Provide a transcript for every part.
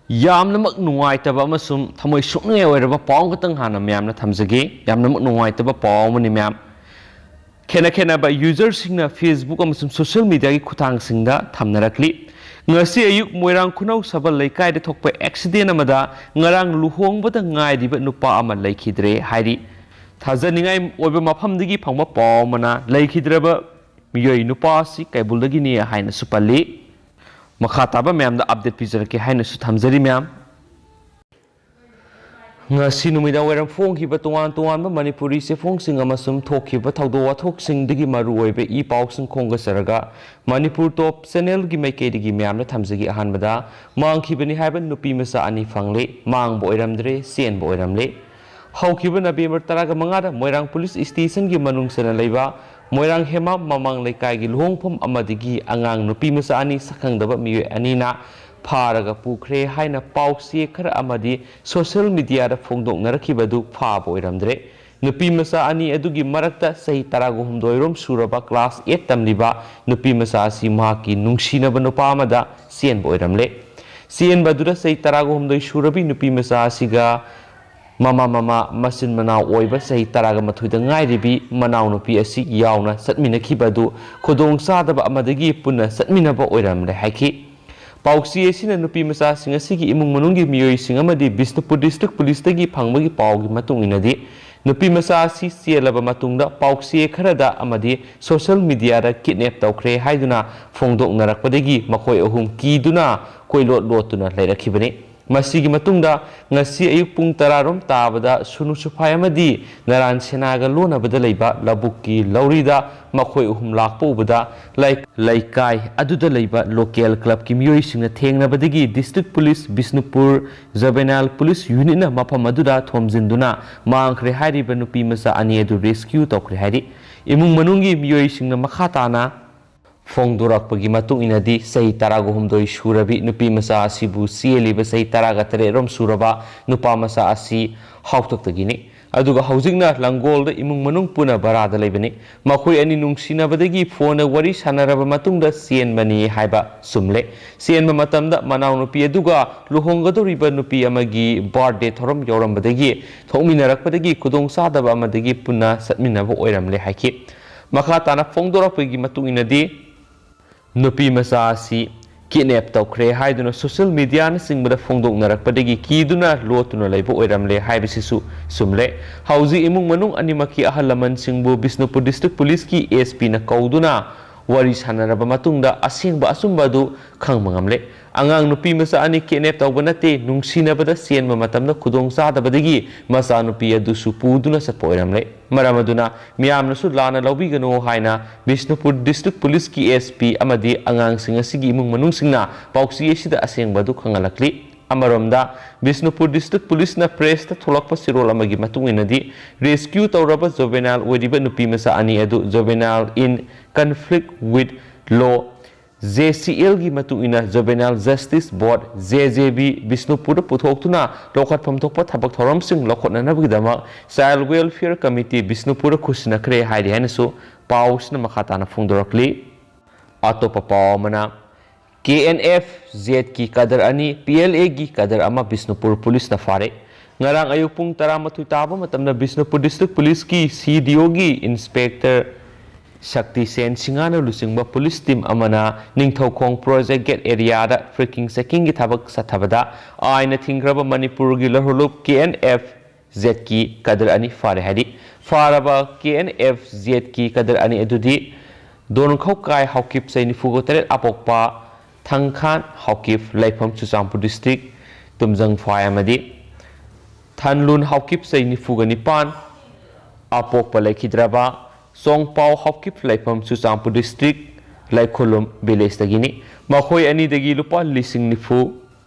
ꯌꯥꯝꯅꯃꯛ ꯅꯨꯡꯉꯥꯏꯇꯕ ꯑꯃꯁꯨꯡ ꯊꯃꯣꯏ ꯁꯣꯛꯅꯤꯡꯉꯥꯏ ꯑꯣꯏꯔꯕ ꯄꯥꯎ ꯈꯛꯇꯪ ꯍꯥꯟꯅ ꯃꯌꯥꯝꯅ ꯊꯝꯖꯒꯦ ꯌꯥꯝꯅꯃꯛ ꯅꯨꯡꯉꯥꯏꯇꯕ ꯄꯥꯎ ꯑꯃꯅꯤ ꯃꯌꯥꯝ ꯈꯦꯟꯅꯕ ꯌꯨꯖꯔꯁꯤꯡꯅ ꯐꯦꯁꯕꯨꯛ ꯑꯃꯁꯨꯡ ꯁꯣꯁꯤꯌꯦꯜ ꯃꯤꯗꯤꯌꯥꯒꯤ ꯈꯨꯠꯊꯥꯡꯁꯤꯡꯗ ꯊꯝꯅꯔꯛꯂꯤ ꯉꯁꯤ ꯑꯌꯨꯛ ꯃꯣꯏꯔꯥꯡ ꯈꯨꯅꯧ ꯁꯕꯜ ꯂꯩꯀꯥꯏꯗ ꯊꯣꯛꯄ ꯑꯦꯛꯁꯤꯗꯦꯟ ꯑꯃꯗ ꯉꯔꯥꯡ ꯂꯨꯍꯣꯡꯕꯗ ꯉꯥꯏꯔꯤꯕ ꯅꯨꯄꯥ ꯑꯃ ꯂꯩꯈꯤꯗ꯭ꯔꯦ ꯍꯥꯏꯔꯤ ꯊꯥꯖꯅꯤꯡꯉꯥꯏ ꯑꯣꯏꯕ ꯃꯐꯝꯗꯒꯤ ꯐꯪꯕ ꯄꯥꯎ ꯑꯃꯅ ꯂꯩꯈꯤꯗ꯭ꯔꯕ ꯃꯤꯑꯣꯏ ꯅꯨꯄꯥ ꯑꯁꯤ ꯀꯩꯕꯨꯜꯗꯒꯤꯅꯤ ꯍꯥꯏꯅꯁꯨ ꯄꯜꯂꯤ ꯃꯈꯥ ꯇꯥꯕ ꯃꯌꯥꯝꯗ ꯑꯞꯗꯦꯠ ꯄꯤꯖꯔꯛꯀꯦ ꯍꯥꯏꯅꯁꯨ ꯊꯝꯖꯔꯤ ꯃꯌꯥꯝ ꯉꯁꯤ ꯅꯨꯃꯤꯗꯥꯡ ꯋꯥꯏꯔꯝ ꯐꯣꯡꯈꯤꯕ ꯇꯣꯉꯥꯟꯕ ꯃꯅꯤꯄꯨꯔꯤ ꯆꯦꯐꯣꯡꯁꯤꯡ ꯑꯃꯁꯨꯡ ꯊꯣꯛꯈꯤꯕ ꯊꯧꯗꯣꯛ ꯋꯥꯊꯣꯛꯁꯤꯡꯗꯒꯤ ꯃꯔꯨꯑꯣꯏꯕ ꯏ ꯄꯥꯎꯁꯤꯡ ꯈꯣꯝꯒꯠꯆꯔꯒ ꯃꯅꯤꯄꯨꯔ ꯇꯣꯞ ꯆꯦꯅꯦꯜꯒꯤ ꯃꯥꯏꯀꯩꯗꯒꯤ ꯃꯌꯥꯝꯅ ꯊꯝꯖꯒꯦ ꯑꯍꯥꯟꯕꯗ ꯃꯥꯡꯈꯤꯕꯅꯤ ꯍꯥꯏꯕ ꯅꯨꯄꯤ ꯃꯆꯥ ꯑꯅꯤ ꯐꯪꯂꯦ ꯃꯥꯡꯕ ꯑꯣꯏꯔꯝꯗ꯭ꯔꯦ ꯆꯦꯟꯕ ꯑꯣꯏꯔꯝꯂꯦ ꯍꯧꯈꯤꯕ ꯅꯕꯦꯝꯕꯔ 15ꯗ ꯃꯣꯏꯔꯥꯡ ꯄꯨꯂꯤꯁ ꯁ꯭ꯇꯦꯁꯟꯒꯤ ꯃꯅꯨꯡꯗ ꯂꯩꯕ ꯃꯣꯏꯔꯥꯡ ꯍꯦꯃꯥ ꯃꯃꯥꯡ ꯂꯩꯀꯥꯏꯒꯤ ꯂꯨꯍꯣꯡꯐꯝ ꯑꯃꯗꯒꯤ ꯑꯉꯥꯡ ꯅꯨꯄꯤ ꯃꯆꯥ ꯑꯅꯤ ꯁꯛꯈꯪꯗꯕ ꯃꯤꯑꯣꯏ ꯑꯅꯤꯅ ꯐꯥꯔꯒ ꯄꯨꯈ꯭ꯔꯦ ꯍꯥꯏꯅ ꯄꯥꯎꯆꯦ ꯈꯔ ꯑꯃꯗꯤ ꯁꯣꯁꯤꯌꯦꯜ ꯃꯤꯗꯤꯌꯥꯗ ꯐꯣꯡꯗꯣꯛꯅꯔꯛꯈꯤꯕꯗꯨ ꯐꯥꯕ ꯑꯣꯏꯔꯝꯗ꯭ꯔꯦ ꯅꯨꯄꯤ ꯃꯆꯥ ꯑꯅꯤ ꯑꯗꯨꯒꯤ ꯃꯔꯛꯇ ꯆꯍꯤ 19 ꯁꯨꯔꯕ ꯀ꯭ꯂꯥꯁ 8 ꯇꯝꯂꯤꯕ ꯅꯨꯄꯤ ꯃꯆꯥ ꯑꯁꯤ ꯃꯍꯥꯛꯀꯤ ꯅꯨꯡꯁꯤꯅꯕ ꯅꯨꯄꯥ ꯑꯃꯗ ꯆꯦꯟꯕ ꯑꯣꯏꯔꯝꯂꯦ ꯆꯦꯟꯕꯗꯨꯗ ꯆꯍꯤ 19 ꯁꯨꯔꯕꯤ ꯅꯨꯄꯤ ꯃꯆꯥ ꯑꯁꯤꯒ ꯃꯃꯥ ꯃꯆꯤꯟ ꯃꯅꯥꯎ ꯑꯣꯏꯕ ꯆꯍꯤ 19ꯗ ꯉꯥꯏꯔꯤꯕꯤ ꯃꯅꯥꯎꯅꯨꯄꯤ ꯑꯁꯤ ꯌꯥꯎꯅ ꯆꯠꯃꯤꯟꯅꯈꯤꯕꯗꯨ ꯈꯨꯗꯣꯡꯆꯥꯗꯕ ꯑꯃꯗꯒꯤ ꯄꯨꯟꯅ ꯆꯠꯃꯤꯟꯅꯕ ꯑꯣꯏꯔꯝꯂꯦ ꯍꯥꯏꯈꯤ ꯄꯥꯎꯆꯦ ꯑꯁꯤꯅ ꯅꯨꯄꯤ ꯃꯆꯥꯁꯤꯡ ꯑꯁꯤꯒꯤ ꯏꯃꯨꯡ ꯃꯅꯨꯡꯒꯤ ꯃꯤꯑꯣꯏꯁꯤꯡ ꯑꯃꯗꯤ ꯕꯤꯁꯅꯨꯄꯨꯔ ꯗꯤꯁꯇ꯭ꯔꯤꯛ ꯄꯨꯂꯤꯁꯇꯒꯤ ꯐꯪꯕꯒꯤ ꯄꯥꯎꯒꯤ ꯃꯇꯨꯡ ꯏꯟꯅꯗꯤ ꯅꯨꯄꯤ ꯃꯆꯥ ꯑꯁꯤ ꯆꯦꯜꯂꯕ ꯃꯇꯨꯡꯗ ꯄꯥꯎꯆꯦ ꯈꯔꯗ ꯑꯃꯗꯤ ꯁꯣꯁꯤꯌꯦꯜ ꯃꯤꯗꯤꯌꯥꯗ ꯀꯤꯗꯅꯦꯞ ꯇꯧꯈ꯭ꯔꯦ ꯍꯥꯏꯗꯨꯅ ꯐꯣꯡꯗꯣꯛꯅꯔꯛꯄꯗꯒꯤ ꯃꯈꯣꯏ ꯑꯍꯨꯝ ꯀꯤꯗꯨꯅ ꯀꯣꯏꯂꯣꯠ ꯂꯣꯠꯇꯨꯅ ꯂꯩꯔꯛꯈꯤꯕꯅꯤ ꯃꯁꯤꯒꯤ ꯃꯇꯨꯡꯗ ꯉꯁꯤ ꯑꯌꯨꯛ ꯄꯨꯡ 10 ꯇꯥꯕꯗ ꯁꯨꯅꯨ ꯁꯨꯐꯥꯏ ꯑꯃꯗꯤ ꯅꯔꯥꯟ ꯁꯦꯅꯥꯒ ꯂꯣꯟꯅꯕꯗ ꯂꯩꯕ ꯂꯧꯕꯨꯛꯀꯤ ꯂꯧꯔꯤꯗ ꯃꯈꯣꯏ ꯑꯍꯨꯝ ꯂꯥꯛꯄ ꯎꯕꯗ ꯂꯩꯀꯥꯏ ꯑꯗꯨꯗ ꯂꯩꯕ ꯂꯣꯀꯦꯜ ꯀ꯭ꯂꯕꯀꯤ ꯃꯤꯑꯣꯏꯁꯤꯡꯅ ꯊꯦꯡꯅꯕꯗꯒꯤ district police Bishnupur juvenile police ꯌꯨꯅꯤꯠꯅ ꯃꯐꯝ ꯑꯗꯨꯗ ꯊꯣꯝꯖꯤꯟꯗꯨꯅ ꯃꯥꯡꯈ꯭ꯔꯦ ꯍꯥꯏꯔꯤꯕ ꯅꯨꯄꯤ ꯃꯆꯥ ꯑꯅꯤ ꯑꯗꯨ ꯔꯦꯁꯀ꯭ꯌꯨ ꯇꯧꯈ꯭ꯔꯦ ꯍꯥꯏꯔꯤ ꯏꯃꯨꯡ ꯃꯅꯨꯡꯒꯤ ꯃꯤꯑꯣꯏꯁꯤꯡꯅ ꯃꯈꯥ ꯇꯥꯅ ꯐꯣꯡꯗꯣꯔꯛꯄꯒꯤ ꯃꯇꯨꯡ ꯏꯟꯅꯗꯤ ꯆꯍꯤ 19 ꯁꯨꯔꯕꯤ ꯅꯨꯄꯤ ꯃꯆꯥ ꯑꯁꯤꯕꯨ ꯆꯦꯜꯂꯤꯕ ꯆꯍꯤ 18 ꯁꯨꯔꯕ ꯅꯨꯄꯥ ꯃꯆꯥ ꯑꯁꯤ ꯍꯥꯎꯇꯛꯇꯒꯤꯅꯤ ꯑꯗꯨꯒ ꯍꯧꯖꯤꯛꯅ ꯂꯪꯒꯣꯜꯗ ꯏꯃꯨꯡ ꯃꯅꯨꯡ ꯄꯨꯟꯅ ꯕꯔꯥꯗ ꯂꯩꯕꯅꯤ ꯃꯈꯣꯏ ꯑꯅꯤ ꯅꯨꯡꯁꯤꯅꯕꯗꯒꯤ ꯐꯣꯟꯗ ꯋꯥꯔꯤ ꯁꯥꯟꯅꯔꯕ ꯃꯇꯨꯡꯗ ꯆꯦꯟꯕꯅꯤ ꯍꯥꯏꯕ ꯆꯨꯝꯂꯦ ꯆꯦꯟꯕ ꯃꯇꯝꯗ ꯃꯅꯥꯎꯅꯨꯄꯤ ꯑꯗꯨꯒ ꯂꯨꯍꯣꯡꯒꯗꯧꯔꯤꯕ ꯅꯨꯄꯤ ꯑꯃꯒꯤ ꯕꯥꯔꯊꯗꯦ ꯊꯧꯔꯝ ꯌꯧꯔꯝꯕꯗꯒꯤ ꯊꯣꯛꯃꯤꯟꯅꯔꯛꯄꯗꯒꯤ ꯈꯨꯗꯣꯡꯆꯥꯗꯕ ꯑꯃꯗꯒꯤ ꯄꯨꯟꯅ ꯆꯠꯃꯤꯟꯅꯕ ꯑꯣꯏꯔꯝꯂꯦ ꯍꯥꯏꯈꯤ ꯃꯈꯥ ꯇꯥꯅ ꯐꯣꯡꯗꯣꯔꯛꯄꯒꯤ ꯃꯇꯨꯡ ꯏꯟꯅꯗꯤ ꯅꯨꯄꯤ ꯃꯆꯥ ꯑꯁꯤ ꯀꯤꯗꯅꯦꯞ ꯇꯧꯈ꯭ꯔꯦ ꯍꯥꯏꯗꯨꯅ ꯁꯣꯁꯤꯌꯦꯜ ꯃꯤꯗꯤꯌꯥꯅꯆꯤꯡꯕꯗ ꯐꯣꯡꯗꯣꯛꯅꯔꯛꯄꯗꯒꯤ ꯀꯤꯗꯨꯅ ꯂꯣꯠꯇꯨꯅ ꯂꯩꯕ ꯑꯣꯏꯔꯝꯂꯦ ꯍꯥꯏꯕꯁꯤꯁꯨ ꯆꯨꯝꯂꯦ ꯍꯧꯖꯤꯛ ꯏꯃꯨꯡ ꯃꯅꯨꯡ ꯑꯅꯤꯃꯛꯀꯤ ꯑꯍꯜ ꯂꯃꯟꯁꯤꯡꯕꯨ ꯕꯤꯁꯅꯨꯄꯨꯔ ꯗꯤꯁꯇ꯭ꯔꯤꯛ ꯄꯨꯂꯤꯁꯀꯤ ꯑꯦꯁꯄꯤꯅ ꯀꯧꯗꯨꯅ ꯋꯥꯔꯤ ꯁꯥꯟꯅꯔꯕ ꯃꯇꯨꯡꯗ ꯑꯁꯦꯡꯕ ꯑꯆꯨꯝꯕ ꯑꯗꯨ ꯈꯪꯕ ꯉꯝꯂꯦ ꯑꯉꯥꯡ ꯅꯨꯄꯤ ꯃꯆꯥ ꯑꯅꯤ ꯀꯤꯗꯅꯦꯞ ꯇꯧꯕ ꯅꯠꯇꯦ ꯅꯨꯡꯁꯤꯅꯕꯗ ꯆꯦꯟꯕ ꯃꯇꯝꯗ ꯈꯨꯗꯣꯡꯆꯥꯗꯕꯗꯒꯤ ꯃꯆꯥꯅꯨꯄꯤ ꯑꯗꯨꯁꯨ ꯄꯨꯗꯨꯅ ꯆꯠꯄ ꯑꯣꯏꯔꯝꯂꯦ ꯃꯔꯝ ꯑꯗꯨꯅ ꯃꯤꯌꯥꯝꯅꯁꯨ ꯂꯥꯟꯅ ꯂꯧꯕꯤꯒꯅꯨ ꯍꯥꯏꯅ ꯕꯤꯁꯅꯨꯄꯨꯔ ꯗꯤꯁꯇ꯭ꯔꯤꯛ ꯄꯨꯂꯤꯁꯀꯤ ꯑꯦꯁꯄꯤ ꯑꯃꯗꯤ ꯑꯉꯥꯡꯁꯤꯡ ꯑꯁꯤꯒꯤ ꯏꯃꯨꯡ ꯃꯅꯨꯡꯁꯤꯡꯅ ꯄꯥꯎꯆꯦ ꯑꯁꯤꯗ ꯑꯁꯦꯡꯕ ꯑꯗꯨ ꯈꯪꯍꯜꯂꯛꯂꯤ ꯑꯃꯔꯣꯝꯗ ꯕꯤꯁꯅꯨꯄꯨꯔ ꯗꯤꯁꯇ꯭ꯔꯤꯛ ꯄꯨꯂꯤꯁꯅ ꯄ꯭ꯔꯦꯁꯇ ꯊꯣꯛꯂꯛꯄ ꯆꯤꯔꯣꯜ ꯑꯃꯒꯤ ꯃꯇꯨꯡ ꯏꯟꯅꯗꯤ ꯔꯦꯁꯀ꯭ꯌꯨ ꯇꯧꯔꯕ ꯖꯨꯚꯦꯅꯥꯏꯜ ꯑꯣꯏꯔꯤꯕ ꯅꯨꯄꯤ ꯃꯆꯥ ꯑꯅꯤ ꯑꯗꯨ ꯖꯨꯚꯦꯅꯥꯏꯜ ꯏꯟ ꯀꯟꯐ꯭ꯂꯤꯛ ꯋꯤꯠ ꯂꯣ JCLꯒꯤ ꯃꯇꯨꯡ ꯏꯟꯅ ꯖꯨꯚꯦꯅꯥꯏꯜ ꯖꯁꯇꯤꯁ ꯕꯣꯔꯗ JJB ꯕꯤꯁꯅꯨꯄꯨꯔꯗ ꯄꯨꯊꯣꯛꯇꯨꯅ ꯂꯧꯈꯠꯐꯝ ꯊꯣꯛꯄ ꯊꯕꯛ ꯊꯧꯔꯝꯁꯤꯡ ꯂꯧꯈꯠꯅꯅꯕꯒꯤꯗꯃꯛ ꯆꯥꯏꯜ ꯋꯦꯜꯐꯤꯌꯔ ꯀꯃꯤꯇꯤ ꯕꯤꯁꯅꯨꯄꯨꯔꯗ ꯈꯨꯠꯁꯤꯟꯅꯈ꯭ꯔꯦ ꯍꯥꯏꯅꯁꯨ ꯄꯥꯎꯁꯤꯅ ꯃꯈꯥ ꯇꯥꯅ ꯐꯣꯡꯗꯣꯔꯛꯂꯤ ꯑꯇꯣꯞꯄ ꯄꯥꯎ ꯑꯃꯅ KNF-Z ꯒꯤ ꯀꯗꯔ ꯑꯅꯤ PLA ꯒꯤ ꯀꯗꯔ ꯑꯃ ꯕꯤꯁꯅꯨꯄꯨꯔ ꯄꯨꯂꯤꯁꯅ ꯐꯥꯔꯦ ꯉꯔꯥꯡ ꯑꯌꯨꯛ ꯄꯨꯡ 11 ꯇꯥꯕ ꯃꯇꯝꯗ ꯕꯤꯁꯅꯨꯄꯨꯔ ꯗꯤꯁꯇ꯭ꯔꯤꯛ ꯄꯨꯂꯤꯁꯀꯤ CDOꯒꯤ ꯏꯟꯁꯄꯦꯛꯇꯔ ꯁꯛꯇꯤ ꯁꯦꯟ ꯁꯤꯡꯍꯥꯅ ꯂꯨꯆꯤꯡꯕ ꯄꯨꯂꯤꯁ ꯇꯤꯝ ꯑꯃꯅ ꯅꯤꯡꯊꯧꯈꯣꯡ ꯄ꯭ꯔꯣꯖꯦꯛ ꯒꯦꯠ ꯑꯦꯔꯤꯌꯥꯗ ꯐ꯭ꯔꯤꯀꯤꯡ ꯆꯦꯀꯤꯡꯒꯤ ꯊꯕꯛ ꯆꯠꯊꯕꯗ ꯑꯥꯏꯟꯅ ꯊꯤꯡꯈ꯭ꯔꯕ ꯃꯅꯤꯄꯨꯔꯒꯤ ꯂꯧꯍꯨꯂꯨꯞ KNF-Z ꯒꯤ ꯀꯗꯔ ꯑꯅꯤ ꯐꯥꯔꯦ ꯍꯥꯏꯔꯤ ꯐꯥꯔꯕ KNF-Z ꯒꯤ ꯀꯗꯔ ꯑꯅꯤ ꯑꯗꯨꯗꯤ ꯗꯣꯟꯈꯧꯀꯥꯏ ꯍꯥꯎꯀꯤꯞ ꯆꯍꯤ 94 ꯑꯄꯣꯛꯄ ꯊꯪꯈꯥꯟ ꯍꯥꯎꯀꯤꯞ ꯂꯩꯐꯝ ꯆꯨꯔꯆꯥꯟꯄꯨꯔ ꯗꯤꯁꯇ꯭ꯔꯤꯛ ꯇꯨꯝꯖꯪꯐꯥꯏ ꯑꯃꯗꯤ ꯊꯟꯂꯨꯟ ꯍꯥꯎꯀꯤꯞ ꯆꯍꯤ 95 ꯑꯄꯣꯛꯄ ꯂꯩꯈꯤꯗ꯭ꯔꯕ ꯆꯣꯡꯄꯥꯎ ꯍꯥꯎꯀꯤꯞ ꯂꯩꯐꯝ ꯆꯨꯔꯆꯥꯟꯄꯨꯔ ꯗꯤꯁꯇ꯭ꯔꯤꯛ ꯂꯩꯈꯨꯂꯨꯝ ꯚꯤꯂꯦꯖꯇꯒꯤꯅꯤ ꯃꯈꯣꯏ ꯑꯅꯤꯗꯒꯤ ꯂꯨꯄꯥ 90,000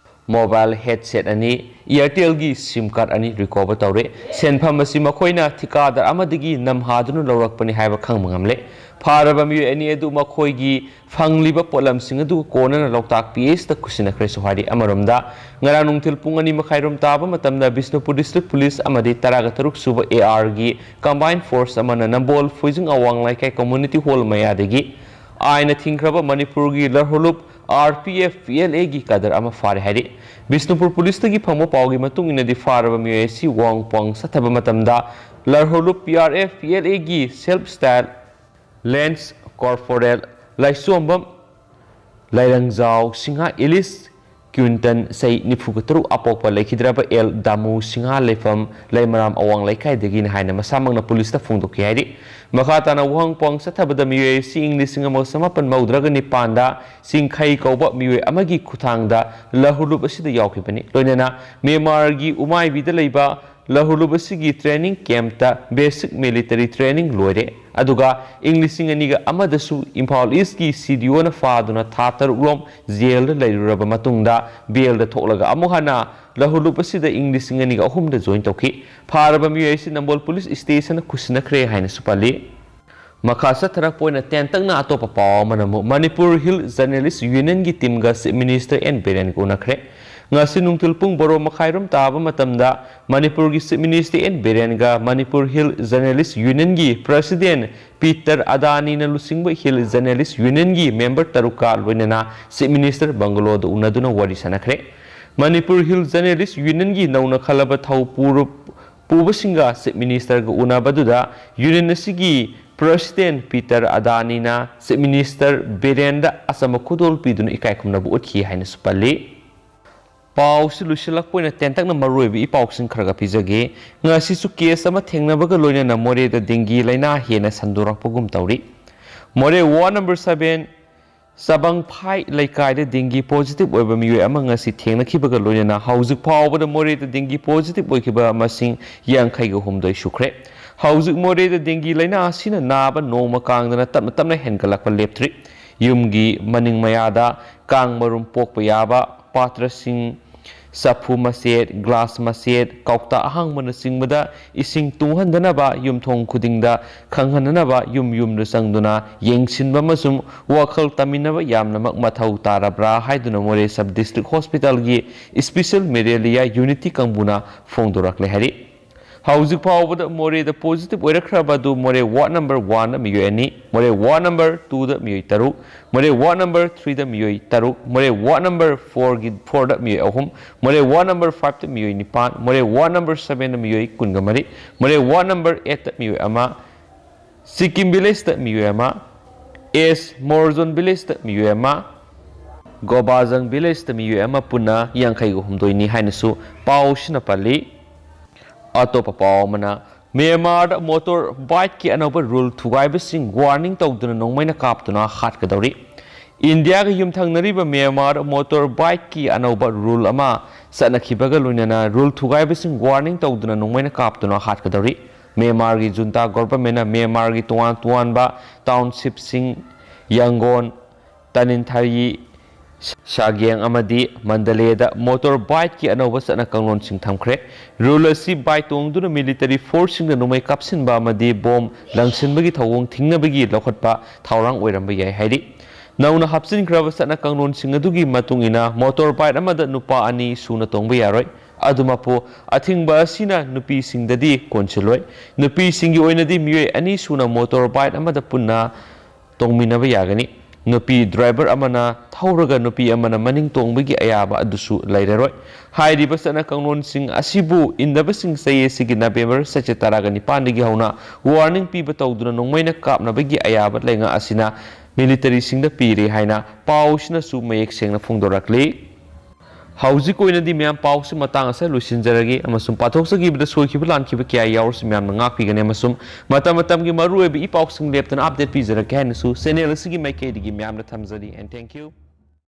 ꯃꯣꯕꯥꯏꯜ ꯍꯦꯗꯁꯦꯠ ꯑꯅꯤ ꯏꯌꯥꯔꯇꯦꯜꯒꯤ ꯁꯤꯝ ꯀꯥꯔꯗ ꯑꯅꯤ ꯔꯤꯀꯣꯚꯔ ꯇꯧꯔꯦ ꯁꯦꯟꯐꯝ ꯑꯁꯤ ꯃꯈꯣꯏꯅ ꯊꯤꯀꯥꯗꯔ ꯑꯃꯗꯒꯤ ꯅꯝꯍꯥꯗꯨꯅ ꯂꯧꯔꯛꯄꯅꯤ ꯍꯥꯏꯕ ꯈꯪꯕ ꯉꯝꯂꯦ ꯐꯥꯔꯕ ꯃꯤꯑꯣꯏ ꯑꯅꯤ ꯑꯗꯨ ꯃꯈꯣꯏꯒꯤ ꯐꯪꯂꯤꯕ ꯄꯣꯠꯂꯝꯁꯤꯡ ꯑꯗꯨ ꯀꯣꯟꯅꯅ ꯂꯣꯛꯇꯥꯛ PHꯗ ꯈꯨꯠꯁꯤꯟꯅꯈ꯭ꯔꯦꯁꯨ ꯍꯥꯏꯔꯤ ꯑꯃꯔꯣꯝꯗ ꯉꯔꯥꯡ ꯅꯨꯡꯊꯤꯜ ꯄꯨꯡ 2:30 ꯇꯥꯕ ꯃꯇꯝꯗ ꯕꯤꯁꯅꯨꯄꯨꯔ ꯗꯤꯁꯇ꯭ꯔꯤꯛ ꯄꯨꯂꯤꯁ ꯑꯃꯗꯤ 13 ꯁꯨꯕ ARꯒꯤ ꯀꯝꯕꯥꯏꯟ ꯐꯣꯔꯁ ꯑꯃꯅ ꯅꯝꯕꯣꯜ ꯐꯨꯏꯖꯤꯡ ꯑꯋꯥꯡ ꯂꯩꯀꯥꯏ ꯀꯝꯃ꯭ꯌꯨꯅꯤꯇꯤ ꯍꯣꯜ ꯃꯌꯥꯗꯒꯤ ꯑꯥꯏꯟꯅ ꯊꯤꯡꯈ꯭ꯔꯕ ꯃꯅꯤꯄꯨꯔꯒꯤ ꯂꯧꯍꯨꯂꯨꯞ RPF PLA की कदर अमा फारे है बिष्णुपुर पुलिस की फंगो पाओगी मतुंग इनदी फारब मियोय सी वांगपोंग सथब मतमदा लरहोलुप PRF PLA की सेल्फ स्टाइल लेंस कॉर्पोरेल लाइसोंबम लाइरंगजाव सिंहा इलिस क्विंटन सई निफुगतरु अपोप लेखिद्रब एल दामू सिंहा लेफम लेमराम अवांग लेखाइदगी हायना मसामंगना पुलिस फोंदोकी है मखाताना वहंगपोंग सथबद मियोय सिंग लिसिंग मौसमापन मौद्रग निपानदा सिंखई कौब मियोय अमगी खुथांगदा लहुलुब असिद यावखिबनी लोइनना म्यांमारगी उमाइबिद लेबा लहुलुब असिगी ट्रेनिंग कैंपता बेसिक मिलिटरी ट्रेनिंग लोरे अदुगा इंग्लिशिंग अनिगा अमदसु इम्फाल ईस्ट की CDO न फादुना था तरुलोम जेल लेरुरब मतुंगदा बेल द थोलगा अमुहाना लहुलुब असिद इंग्लिशिंग अनिगा अहुमद जॉइन तौखि फारब मियोयसि नंबोल पुलिस स्टेशन खुसनखरे हाइन सुपाली मखासा थरक पोइना तेंतंगना अतोप पाव मनमु मणिपुर हिल जर्नलिस्ट यूनियन की टीम गा मिनिस्टर एन बेरेन को नखरे Ngashi nungtul pung boro makhairum taba matamda Manipur gi Chief Minister N Biren ga Manipur Hill Journalist Union gi President Peter Adani na lusingba Hill Journalist Union gi member taruka loinana Chief Minister Bangalo do unaduna wari sanakre Manipur Hill Journalist Union gi nauna khalaba thau pubasinga Chief Minister ga unabaduda Union asigi President Peter Adani na Chief Minister Biren da asama khudol piduna ikai khumna bu utkhi haina supali पाव से लुसिलक पोइना तेंतक न मरोइबि इपाउसिन Kharga पिजगे ngasisu case अमा थेंगनाबगा लोइना मोरे द dengue लाइना हेना संदोरकपगुम तौरी Moreh ward number 7 सबंग फाइ लाइकाय द डेंगी पॉजिटिव ओइबा मियोय अमा ngasi थेंगनाखिबगा लोइना हाउजिक पावबद मोरे द डेंगी पॉजिटिव ओइखिबा मसिंग यांखैगा हुमदोय सुख्रे हाउजिक मोरे द डेंगी लाइना असिना नाबा नोमा कांगदना तम तमना हेनगलकपा लेप्थ्रि युमगी मनिंग मयादा कांग मरुम पोकपा याबा पात्र Singh Sapu maset, glass maset, kaukta ahang mana singbada ising tunghandanaba yum thong khudingda khanghananaba yum sangduna yengsinba masum wakhal taminaba yamnamak mathau tarabra haiduna more sub district hospital gi special malaria unity kambuna phongdorakle hari Housing power more the positive Werekrabadu more ward number 1 Miyani, more ward number 2 the Miytaru, more ward number 3 the Miytaru, more ward number 4 the Miyahum, more ward number 5 the Miynipan, more ward number 7 the Miy Kungamari, more ward number 8 the Miyama, Sikkim village the Miyama, S Morzon village the Miyama, Gobazang village the Miyama Puna, Yankai Humdoini Hainesu, Pau Shinapali. अतोप पावमना Myanmar motorbike की अनौब rule थुगाइबसिंग warning तौदुना नोंमैना कापतुना हाटकदौरी India के युमथंगनरिबा म्यांमार मोटर बाइक की अनौब रूल अमा सनखिबगा लोइनना रूल थुगाइबसिंग वार्निंग तौदुना नोंमैना कापतुना हाटकदौरी म्यांमार की जुंता गवर्नमेंट म्यांमार की तुआनबा टाउनशिप सिंग Yangon Tanintharyi Shagyang amadi Mandaleda motor bike ki anova sana kanglon sing thamkhre rule si bike tongduna military force sing numai kapsin ba amadi bomb langsin bagi thawong thingna bagi lokhatpa thawrang oiramba yai hairi nauna hapsin kraba sana kanglon sing adugi matungina motor bike amada nupa ani suna tongba yaroi adumapo athingba asina nupi singdadi konchiloi nupi singi oinadi mioi ani suna motor bike amada punna tongminaba yagani Nupi driver amana thauraga nupi amana maning tongbagi ayaba adusu lairaroi hairiba sana kanglon sing asibu indaba sing saye sigi November 7 gi hauna warning piba tawduna nongmaina kapnabagi ayaba lenga asina military singda pire haina pausna su mayek sengna phongdorakli Hauzi koinadi myam pause matang asa lusinjaragi amasum pathoksagiba soikiba lankiba kya yaurs myam ngakpigane amasum matam gi maruebi i pausing leptana update pizarake hainasu channel asigi maikedi gi myam na thamjari and thank you